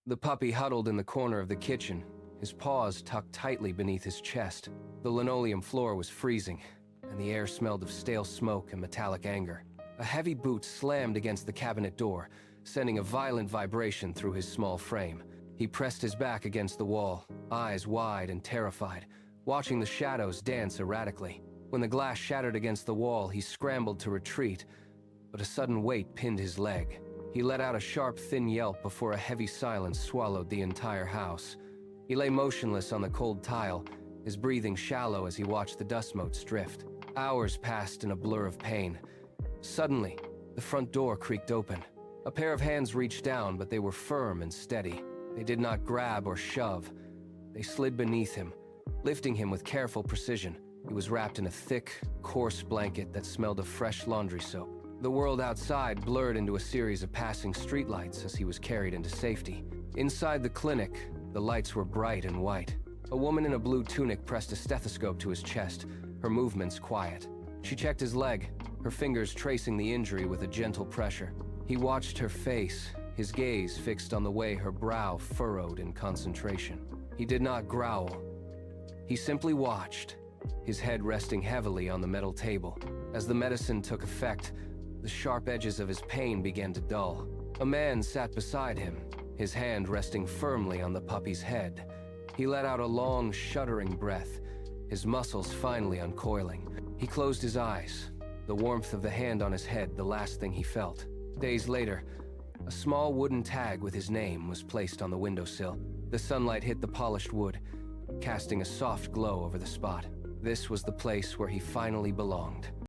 The puppy huddled in the corner of the kitchen, his paws tucked tightly beneath his chest. The linoleum floor was freezing, and the air smelled of stale smoke and metallic anger. A heavy boot slammed against the cabinet door, sending a violent vibration through his small frame. He pressed his back against the wall, eyes wide and terrified, watching the shadows dance erratically. When the glass shattered against the wall, he scrambled to retreat, but a sudden weight pinned his leg. He let out a sharp, thin yelp before a heavy silence swallowed the entire house. He lay motionless on the cold tile, his breathing shallow as he watched the dust motes drift. Hours passed in a blur of pain. Suddenly, the front door creaked open. A pair of hands reached down, but they were firm and steady. They did not grab or shove. They slid beneath him, lifting him with careful precision. He was wrapped in a thick, coarse blanket that smelled of fresh laundry soap. The world outside blurred into a series of passing streetlights as he was carried into safety. Inside the clinic, the lights were bright and white. A woman in a blue tunic pressed a stethoscope to his chest, her movements quiet. She checked his leg, her fingers tracing the injury with a gentle pressure. He watched her face, his gaze fixed on the way her brow furrowed in concentration. He did not growl. He simply watched, his head resting heavily on the metal table. As the medicine took effect, the sharp edges of his pain began to dull. A man sat beside him, his hand resting firmly on the puppy's head. He let out a long, shuddering breath, his muscles finally uncoiling. He closed his eyes, the warmth of the hand on his head the last thing he felt. Days later, a small wooden tag with his name was placed on the windowsill. The sunlight hit the polished wood, casting a soft glow over the spot. This was the place where he finally belonged.